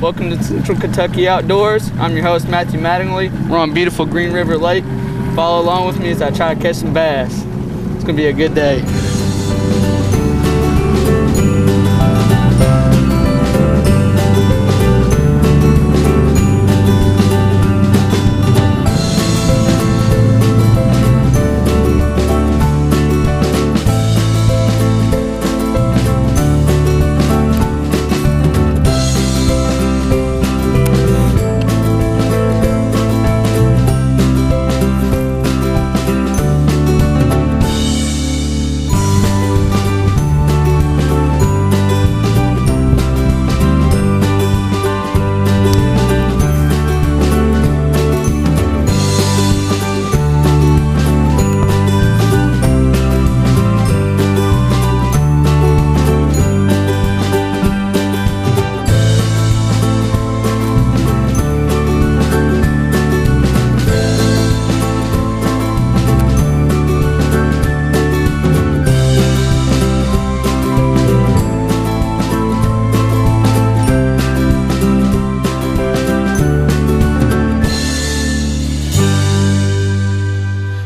Welcome to Central Kentucky Outdoors. I'm your host, Matthew Mattingly. We're on beautiful Green River Lake. Follow along with me as I try to catch some bass. It's gonna be a good day.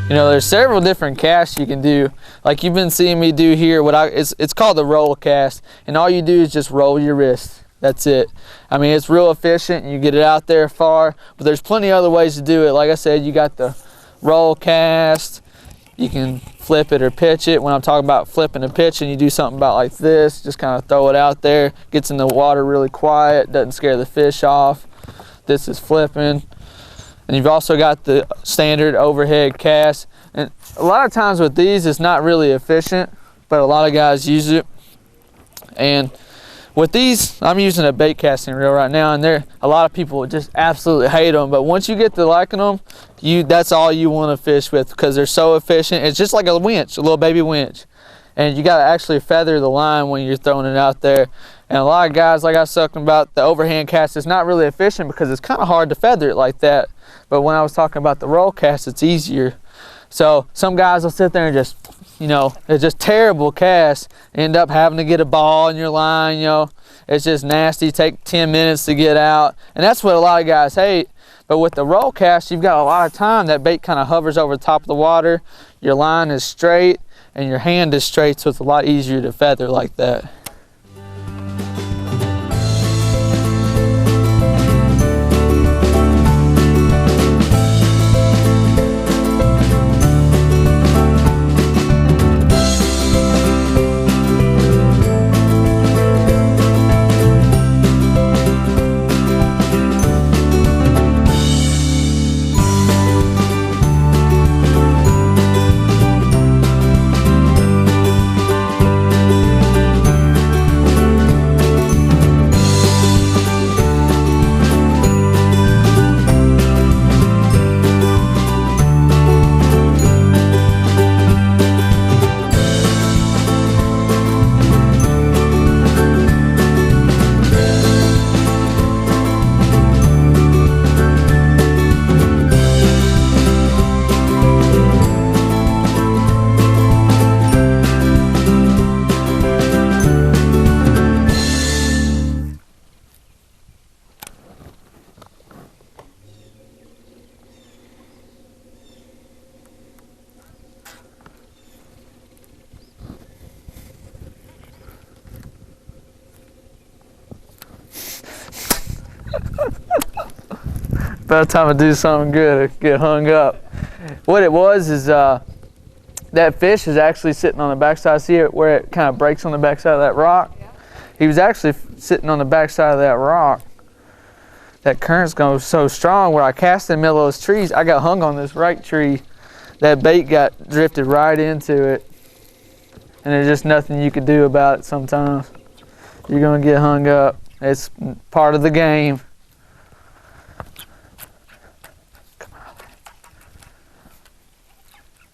You know, there's several different casts you can do. Like you've been seeing me do here, it's called the roll cast, and all you do is just roll your wrist. That's it. I mean, it's real efficient, and you get it out there far, but there's plenty of other ways to do it. Like I said, you got the roll cast, you can flip it or pitch it. When I'm talking about flipping and pitching, you do something about like this, just kind of throw it out there, gets in the water really quiet, doesn't scare the fish off. This is flipping. And you've also got the standard overhead cast. And a lot of times with these, it's not really efficient, but a lot of guys use it. And with these, I'm using a bait casting reel right now, and a lot of people just absolutely hate them. But once you get to liking them, that's all you want to fish with because they're so efficient. It's just like a winch, a little baby winch. And you got to actually feather the line when you're throwing it out there. And a lot of guys, like I was talking about, the overhand cast is not really efficient because it's kind of hard to feather it like that. But when I was talking about the roll cast, it's easier. So some guys will sit there and just, you know, it's just terrible casts. End up having to get a ball in your line, you know. It's just nasty, take 10 minutes to get out. And that's what a lot of guys hate. But with the roll cast, you've got a lot of time. That bait kind of hovers over the top of the water. Your line is straight and your hand is straight, so it's a lot easier to feather like that. About time to do something good, get hung up. What it was is that fish is actually sitting on the backside. See it where it kind of breaks on the backside of that rock? Yeah. He was actually sitting on the backside of that rock. That current's going so strong where I cast in the middle of those trees, I got hung on this right tree. That bait got drifted right into it. And there's just nothing you could do about it sometimes. You're gonna get hung up. It's part of the game.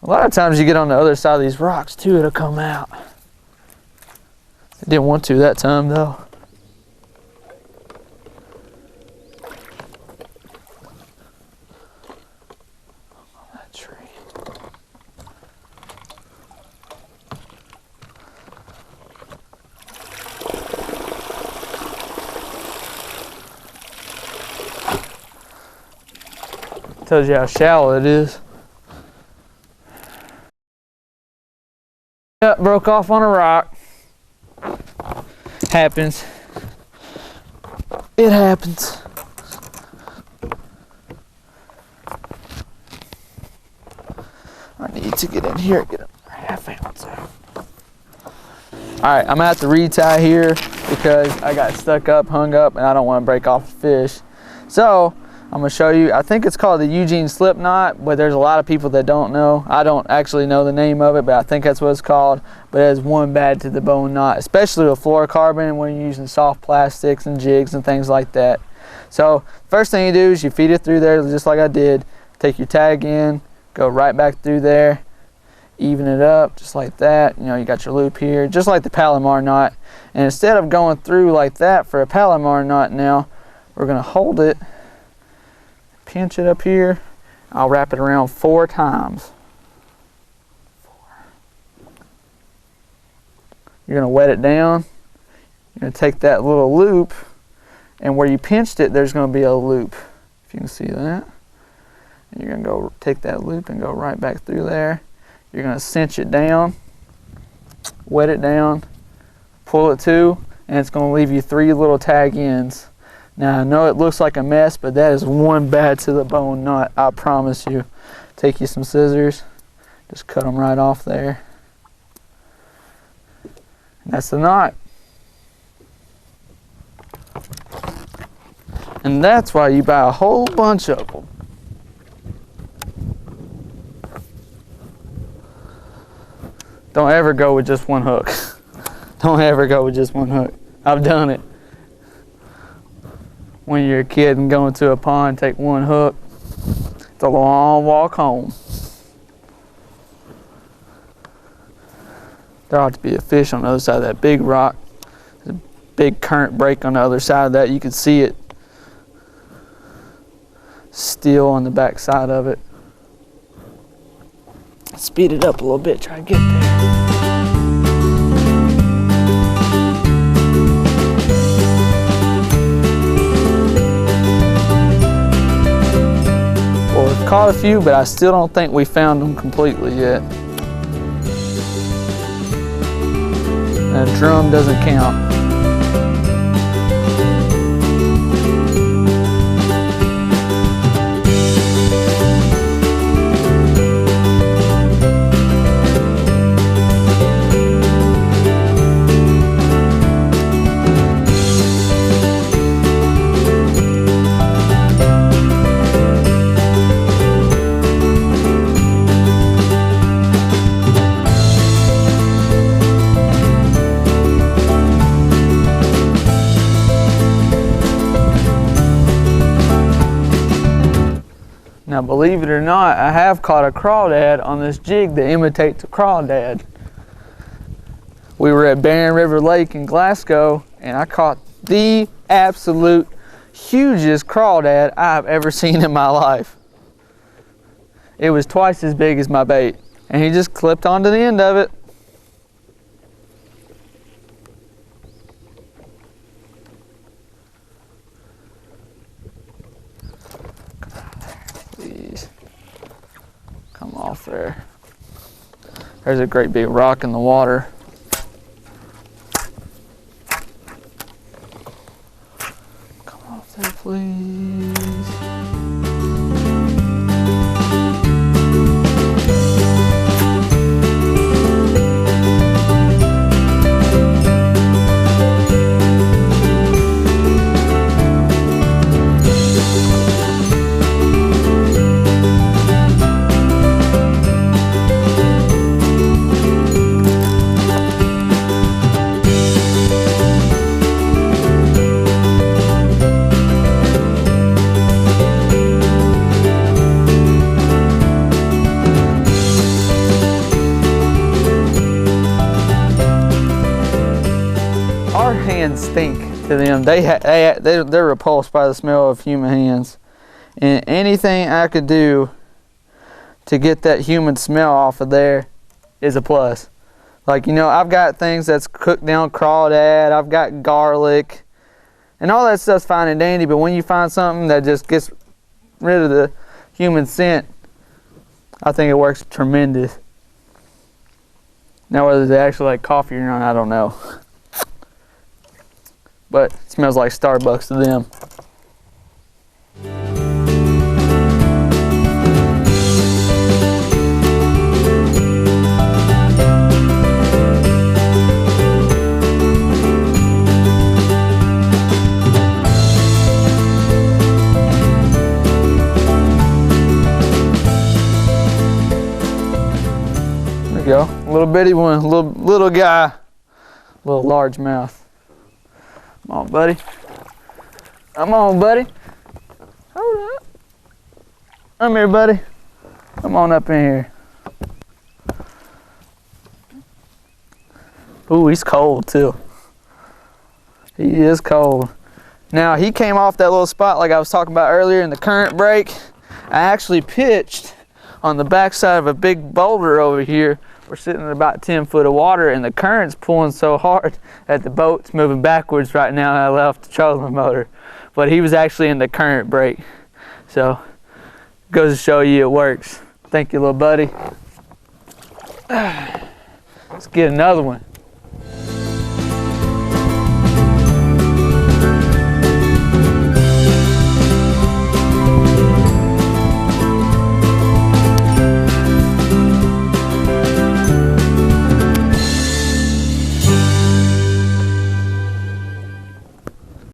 A lot of times you get on the other side of these rocks too, it'll come out. I didn't want to that time though. That tree. Tells you how shallow it is. Yep, broke off on a rock. Happens. It happens. I need to get in here and get a half ounce out. Alright, I'm gonna have to retie here because I got stuck up, hung up, and I don't want to break off the fish. So, I'm gonna show you, I think it's called the Eugene slip knot, but there's a lot of people that don't know. I don't actually know the name of it, but I think that's what it's called. But it has one bad to the bone knot, especially with fluorocarbon when you're using soft plastics and jigs and things like that. So, first thing you do is you feed it through there just like I did. Take your tag in, go right back through there, even it up just like that. You know, you got your loop here, just like the Palomar knot. And instead of going through like that for a Palomar knot now, we're gonna hold it, pinch it up here. I'll wrap it around 4 times. You're gonna wet it down. You're gonna take that little loop, and where you pinched it, there's gonna be a loop. If you can see that. And you're gonna go take that loop and go right back through there. You're gonna cinch it down, wet it down, pull it to, and it's gonna leave you 3 little tag ends. Now I know it looks like a mess, but that is one bad to the bone knot, I promise you. Take you some scissors, just cut them right off there. And that's the knot. And that's why you buy a whole bunch of them. Don't ever go with just one hook. Don't ever go with just one hook. I've done it. When you're a kid and going to a pond, take one hook. It's a long walk home. There ought to be a fish on the other side of that big rock. There's a big current break on the other side of that. You can see it still on the back side of it. Speed it up a little bit, try to get there. Well, we've caught a few, but I still don't think we found them completely yet. That drum doesn't count. Now, believe it or not, I have caught a crawdad on this jig that imitates a crawdad. We were at Barren River Lake in Glasgow, and I caught the absolute hugest crawdad I've ever seen in my life. It was twice as big as my bait, and he just clipped onto the end of it. Please come off there. There's a great big rock in the water. Come off there, please. Our hands stink to them. They're repulsed by the smell of human hands. And anything I could do to get that human smell off of there is a plus. Like, you know, I've got things that's cooked down crawdad, I've got garlic, and all that stuff's fine and dandy, but when you find something that just gets rid of human scent, I think it works tremendous. Now whether they actually like coffee or not, I don't know. But it smells like Starbucks to them. There we go. A little bitty one, little guy, little large mouth. Come on, buddy. Come on, buddy. Hold up. Come here, buddy. Come on up in here. Ooh, he's cold too. He is cold. Now, he came off that little spot like I was talking about earlier in the current break. I actually pitched on the backside of a big boulder over here. We're sitting in about 10 foot of water, and the current's pulling so hard that the boat's moving backwards right now, and I left the trolling motor. But he was actually in the current break. So, goes to show you it works. Thank you, little buddy. Let's get another one.